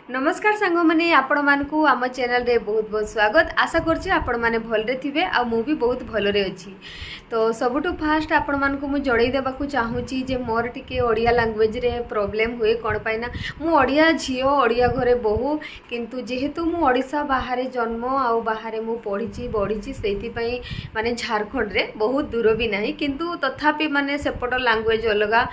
नमस्कार सांग मैंने आपण मानकु आम चैनल रे बहुत बहुत स्वागत। आशा करछि आपण माने भलरे थिबे आ मु भी बहुत भलरे अछि। तो सबुठु फास्ट आपण मानकु मु जणै देबाकू चाहूची जे मोर टिके ओडिया लैंग्वेज रे प्रॉब्लम हुए कोन पाइना मु ओडिया झियो ओडिया घरे बहु किंतु जेहेतु मु ओडिसा बाहर जन्म आउ बाहर मु पढ़ी बढ़ी सेति पई माने झारखंड रे बहुत दूर भी नाही किंतु तथापि माने सेपट लैंग्वेज अलगा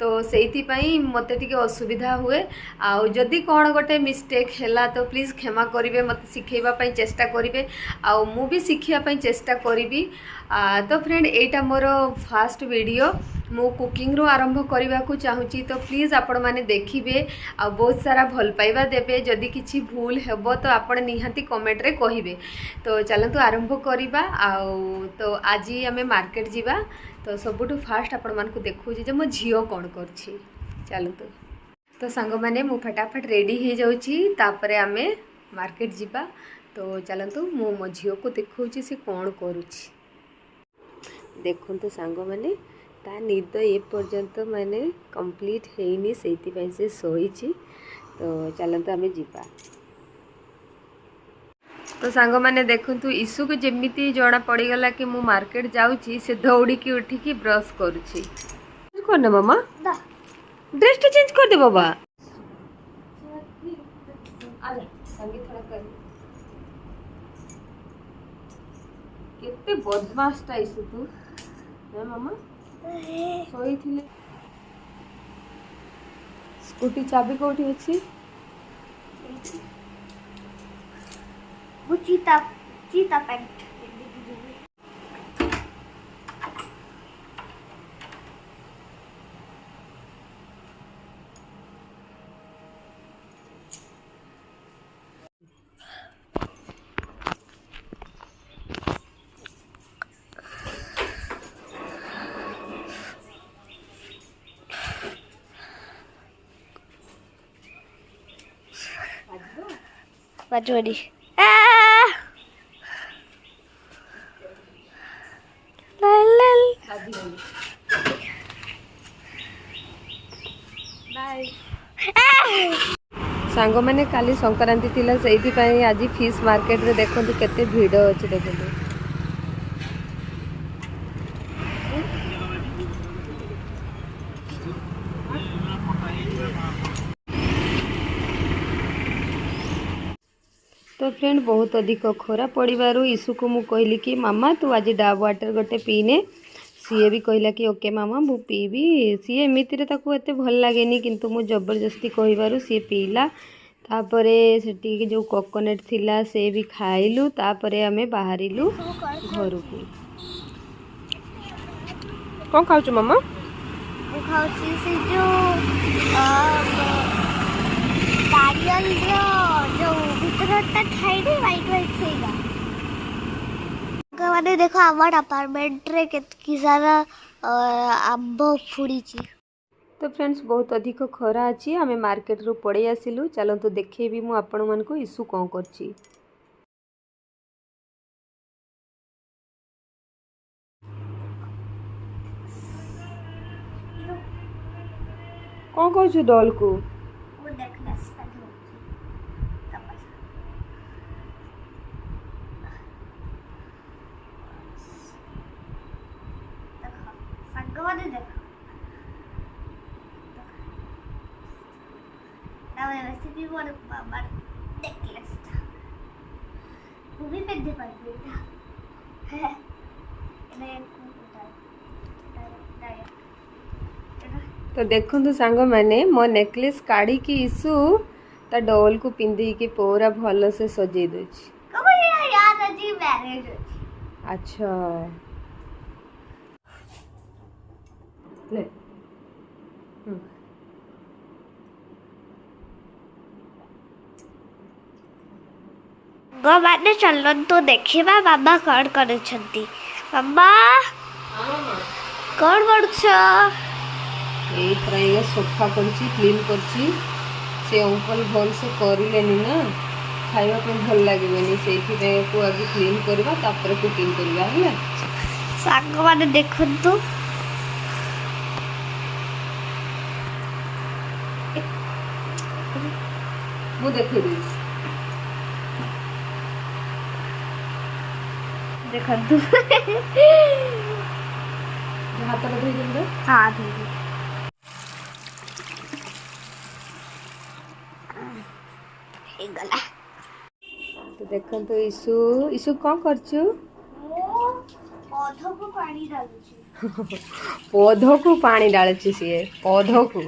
तो सेति पई मते टिके असुविधा हुए आउ जदी कोन गोटे मिस्टेक हैला तो प्लीज क्षमा करिवे मत सिखेबा पई चेष्टा करिवे आउ मु भी सिखिया पई चेष्टा करिवि। तो फ्रेंड एटा मोर फास्ट वीडियो मु कुकिंग रो आरंभ करबा को चाहूची तो प्लीज आपण माने देखिबे आ बहुत सारा भल पाइबा देबे। जदी किछि भूल हेबो तो आपण निहाती कमेंट रे कहिबे। तो चलंतु आरंभ करिबा आउ तो आजी हमें मार्केट जीवा। तो सबुठु फास्ट आपण मान को देखू जे मो झियो कोन करछि चलंतु। तो सांग माने मु फटाफट रेडी हो जाउची तापरे आमे मार्केट जीवा। तो चलंतु मु मो झियो को देखौची से कोन करूची देखंतु सांग माने ता निद ए पर्यंत माने कंप्लीट हेनी सेति पई से सोईची। तो चलंतु आमे जीवा। तो सांग माने देखंतु ईसु को जेमिति जणा पड़ी गला कि मु मार्केट जाउची से दौड़ी की उठी की ब्रश करूची कोन मामा ड्रेस तो चेंज कर दे बाबा। केते बदमाश टाइस तू है मामा सोई थिले। स्कूटी चाबी कोठी अछि वो चीता चीता पैंट बजोरी सांग मैंने काली संक्रांति थिला सेति पई आज फिश मार्केट रे देखंतु केते भीड़ अछि देखंतु। तो फ्रेंड बहुत अधिक खरा पड़ू ईसु को मु कहली कि मामा तू आज डाब वाटर गोटे पीने सी भी कहला कि ओके मामा मु पीबी। सी एमती एत भल लगे किंतु मु जबरदस्ती कहबारू सी पीला। तापरे सेठी जो कोकोनट थिला से भी खाइलु तापरे हमें बाहरिलु घर को। कौन खाऊ मामा से जो नारियल जो भीतरटा खाई दे वाइट वाइट सेगा माने देखो आवर अपार्टमेंट रे की सारा आंब फुड़ी छी। तो फ्रेंड्स बहुत अधिक खरा अच्छी आम मार्केट रू पड़े आसिलु। चलतु देखेबी मु आपण मन को ईसु कौन करछि। कौन कहछु डॉल को वो देखना स्टार्ट हो संगवादे देखो ना रेसिपी वो बाबा नेकलेस था वो भी पे दे पाई है इन्हें तो देखु सांग मैंने मो नेकलेस काढ़ी की ईसु ता डॉल को पिंदी के पूरा भल से सजे दोछि। याद अजी मैरिज अच्छा ले माने चलन तो देखिबा बाबा कौन करूछंती। बाबा कौन करूछ ये थरा सोफा करछि क्लीन करछि से अंकल भल से करिलेनी ना खाइबा पे भल लागेनी सेठी को आगे क्लीन करबा तापर कुकिंग करबा है सांग माने देखंतु ମୁଁ ଦେଖେଇବି ଦେଖନ୍ତୁ ହାତଟା ଧୋଇଦେବି ତ ହଁ ଠିକ୍ ହେଇଗଲା। ତ ଦେଖନ୍ତୁ ଇସୁ ଇସୁ କ'ଣ କରୁଛୁ? ମୁଁ ପौधକୁ ପାଣି ଢାଳୁଛି। ପौधକୁ ପାଣି ଢାଳୁଛି ସିଏ ପौधକୁ।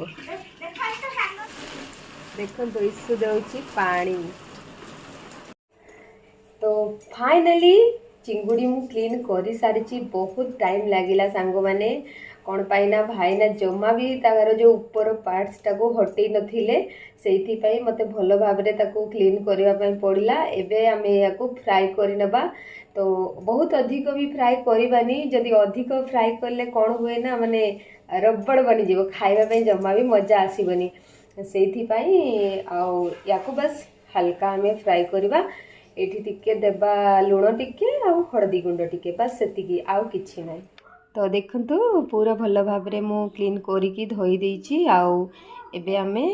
ଦେଖନ୍ତୁ ଇସୁ ଦେଉଛି ପାଣି। ତ ଫାଇନାଲି ଚିଙ୍ଗୁଡ଼ି ମୁଁ କ୍ଲିନ୍ କରିସାରିଛି। ବହୁତ ଟାଇମ୍ ଲାଗିଲା ସାଙ୍ଗମାନେ। କ'ଣ ପାଇଁ ନା ଭାଇନା ଜମା ବି ତାର ଯେଉଁ ଉପର ପାର୍ଟସଟାକୁ ହଟେଇ ନଥିଲେ, ସେଇଥିପାଇଁ ମୋତେ ଭଲ ଭାବରେ ତାକୁ କ୍ଲିନ୍ କରିବା ପାଇଁ ପଡ଼ିଲା। ଏବେ ଆମେ ଏହାକୁ ଫ୍ରାଏ କରିନେବା। ତ ବହୁତ ଅଧିକ ବି ଫ୍ରାଏ କରିବାନି, ଯଦି ଅଧିକ ଫ୍ରାଏ କଲେ କ'ଣ ହୁଏ ନା ମାନେ ରବଡ଼ ବନିଯିବ, ଖାଇବା ପାଇଁ ଜମା ବି ମଜା ଆସିବନି। ସେଇଥିପାଇଁ ଆଉ ୟାକୁ ବାସ୍ ହାଲକା ଆମେ ଫ୍ରାଏ କରିବା। ଏଠି ଟିକେ ଦେବା ଲୁଣ ଟିକେ ଆଉ ହଳଦୀ ଗୁଣ୍ଡ ଟିକେ, ବାସ୍ ସେତିକି, ଆଉ କିଛି ନାହିଁ। ତ ଦେଖନ୍ତୁ ପୁରା ଭଲ ଭାବରେ ମୁଁ କ୍ଲିନ୍ କରିକି ଧୋଇ ଦେଇଛି। ଆଉ ଏବେ ଆମେ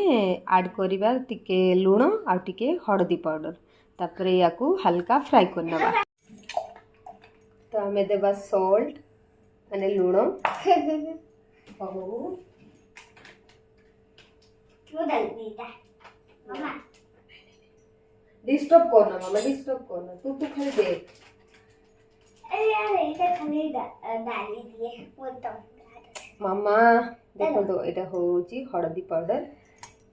ଆଡ଼୍ କରିବା ଟିକେ ଲୁଣ ଆଉ ଟିକେ ହଳଦୀ ପାଉଡ଼ର, ତାପରେ ୟାକୁ ହାଲକା ଫ୍ରାଏ କରିନେବା। ତ ଆମେ ଦେବା ସଲ୍ଟ ମାନେ ଲୁଣ। ହଉ डिस्टर्ब करना मामा, डिस्टर्ब करना, तू खाली देख। अरे यार ये खाली डाली दिए बोलता मामा देखो तो एटा होची हळदी पाउडर,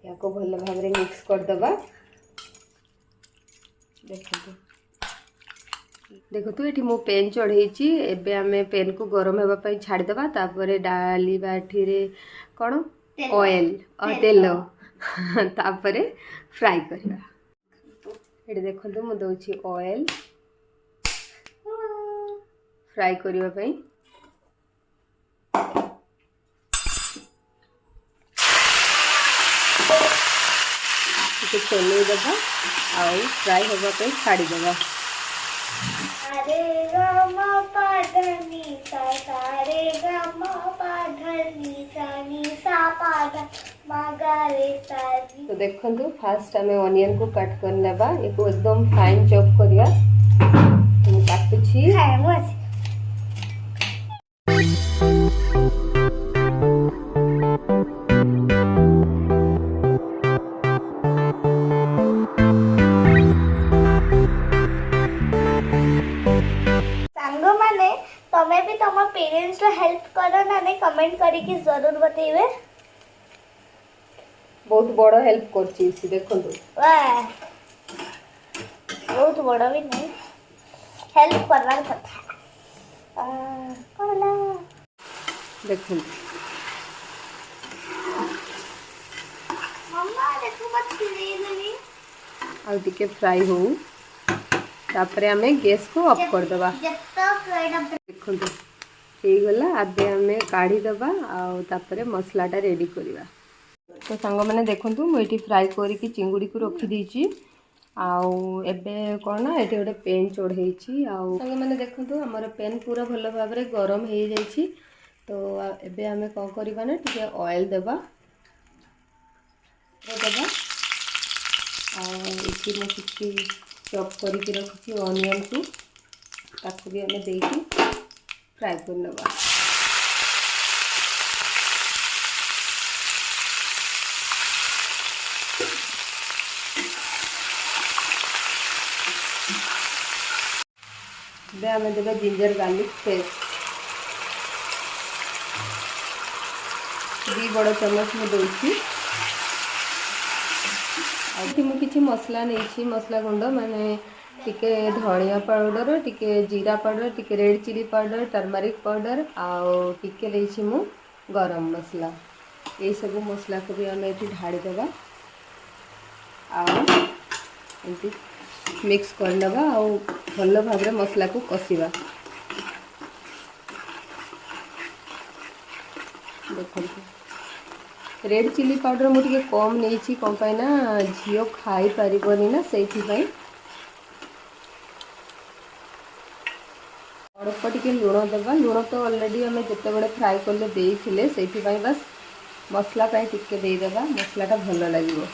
याको भल भाबरे मिक्स कर दबा। देखो तो एठी मो पेन चढ़ेची। एबे आमे पेन को गरम हेबा पई छाडी दबा। तापरे डाली बाठी रे कोन ऑयल और तेल तापरे फ्राई करबा। एठी देखंतु मु दउची ऑयल फ्राई करबा पई। चलई दबा आउ फ्राई होगा पे छाड़ी दबा। अरे गामा पाधनी सा रे गामा पाधनी सा नी सा पाधा मागा रे सा। तो देखंतु फास्ट हमें ऑनियन को कट कर नेबा। एको एकदम फाइन चॉप करिया। हम काटुछी है मत तमें भी तुम पेरेंट्स को हेल्प करो ना, नहीं कमेंट करके जरूर बताइए। बहुत बड़ हेल्प करची सी देखंतु। वाह बहुत बड़ भी नहीं, हेल्प करवार कथा करला। देखंतु मम्मा देखो मत ले लेनी आ टिके फ्राई हो, तापरे हमें गैस को ऑफ कर दबा। देखंतु हे गला। आबे हमें काढ़ी दबा आउ तापरे मसलाटा रेडी करिवा। तो सांग मैंने देखंतु मु एठी फ्राई करिकी चिंगुड़ी को रखी दीची। आउ एबे कोन ना एठी गोटे पेन चढ़ेइची। आउ सांग मैंने देखंतु हमर पेन पूरा भलो भाबरे गरम हे जाइची। तो एबे हमें कोन करबा ना टिके ऑयल देबा देबा। आउ एठी मु किछि चॉप करके रखी ऑनियन को ताकू भी हमें देकी फ्राई कर नेबा। बे हमें देबा जिंजर गार्लिक पेस्ट 2 बड़ चम्मच में दउची। आठी मु किछि मसला नहीं, मसला गुंड माने टिके धनिया पाउडर, टिके जीरा पाउडर, टिके red chilli powder, turmeric powder आउ टिके लेछि मु गरम मसला। ये सब मसला को भी हमें ये ढाड़ी देवा। एमती मिक्स कर नेबा आउ भल भाव मसला को कषिबा। देखंतु रेड चिली पाउडर मुझे कम नहीं, कौन पाई ना झील खाई पारिबनी ना, से अल्प टिके लुण देवा। लुण तो ऑलरेडी आम जिते बड़े फ्राए कले देइथिले, से बस मसला टिके देदेबा, मसलाटा भल लगे।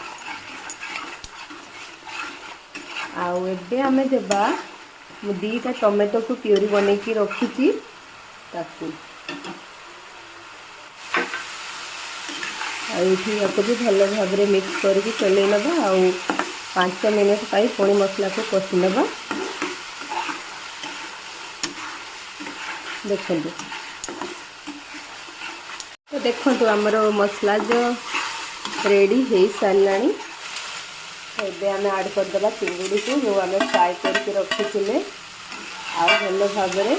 आउ एबे आमे देबा मु दीटा टमाटो को प्यूरी बने की रखी ताकू ये भी भल भाव में मिक्स करके चलई नवा आउ 5 मिनट पाई पुणी मसला को कषि नवा। देखो तो देखो आमर मसला जो रेडी हो सारा एबे आम ऐड करदे चिंगुड़ी को जो आम फ्राए करके रखी आ भल भाव में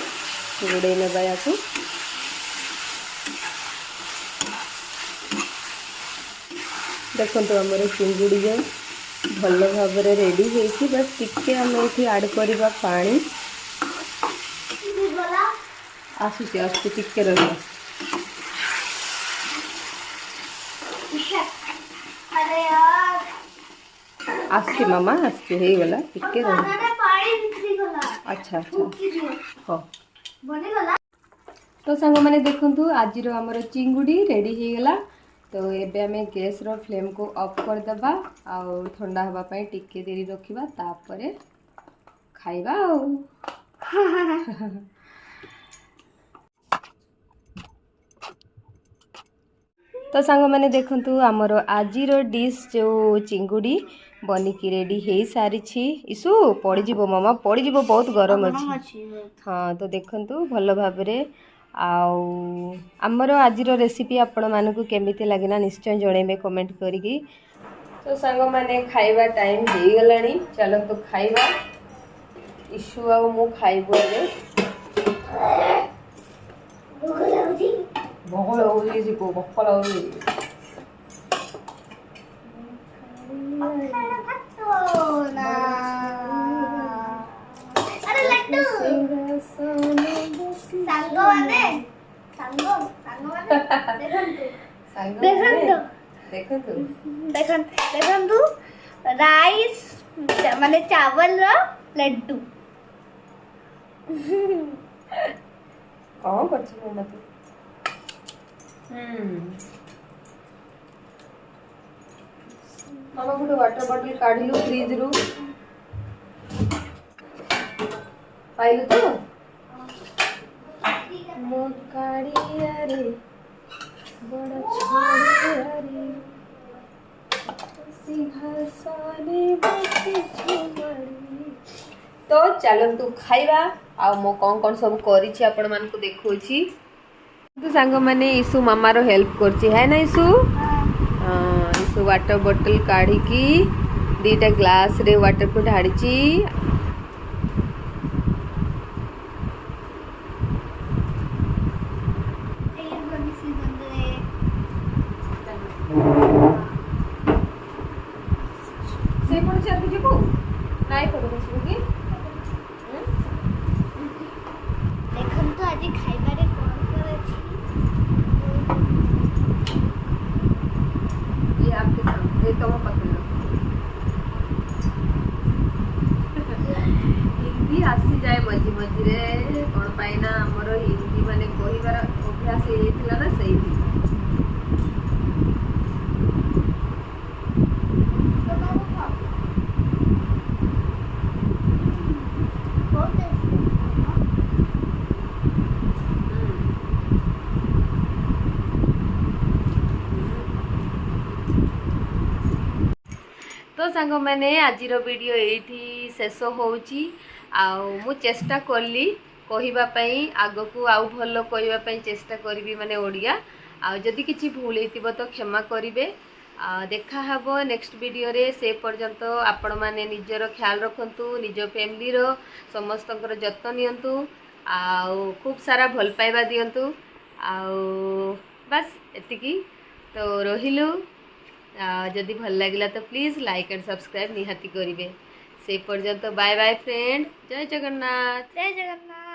गुड़े नवा या देखो आमर चिंगुड़ी जो भल भाव में रेडी होती बस टिके आम ये ऐड करवा पानी आसूसी आसूसी टिके रहा आसती मामा आसती हो गला टिके रहा अच्छा अच्छा हाँ तो सांग मैंने देखु आज आमर चिंगुड़ी रेडी हो गला। तो एबे आमे गैस रो फ्लेम को ऑफ कर दबा आउ ठंडा हवा पई टिके देरी रखिबा तापरे खाइबा तो सांग मैंने देखंतु हमर आजिरो डिश जो चिंगुड़ी बनिकी रेडी हो सारी इशू पड़ जीवो मामा पड़ जीवो बहुत गरम अच्छी हाँ तो देखंतु भल भाव रे आमर आज रेसिपी आपण मानक केमिति लगिना निश्चय जनइबे कमेंट करिकी। तो सांग माने खाइबा टाइम हो गलानी चलो तो खाइबा इशू आ मु खाइबो ए भोक लाଗୁଛି जी को भोक लाଗୁଛି अरे लड्डू सांगो माने सांगो सांगो माने देखंतु राइस माने चावल रो लड्डू कौन करछ मम्मा तू मामा गोटे वाटर बॉटल काढिलु फ्रिज रु पाइलु तो मो काढ़िया रे बड़ा छोड़िया रे सिंहासने बसी झुमरी। तो चलतु खाइबा आ मो कौन सब करिछि आपण मान को देखौछि। तो सांग माने ईसु मामा रो हेल्प करछि है ना ईसु ईसु वाटर बॉटल काढ़ी की दीटा ग्लास रे वाटर को ढाड़ीछि से पड़ चलि जेबो नाइ पड़ बसबो की देखन तो आज खाइबारे कोन करछि ये आपके सामने ये तो पकड़ लो हिंदी आसी जाए मझी मझी रे कोन पाइना हमर हिंदी माने कहिबार अभ्यास हेतिला ना सही तो सांग मैंने आज वीडियो ये शेष होउची मु चेष्टा कली कहिबापई आग को आउ भल कहिबापई चेष्टा करी माने ओडिया जदि किछि भूल हेतिबो तो क्षमा करिवे। देखा हबो नेक्स्ट वीडियो रे से पर्यंत आपण माने निजर ख्याल रखंतु निज फैमिली रो समस्तकर जत्न नियंतु खूब सारा भल पाइबा दियंतु बस एतिकी तो रहिलु जदि भल लगिला तो प्लीज लाइक एंड सब्सक्राइब निहाती करिवे। से पर्यंत बाय बाय फ्रेंड जय जगन्नाथ। जय जगन्नाथ।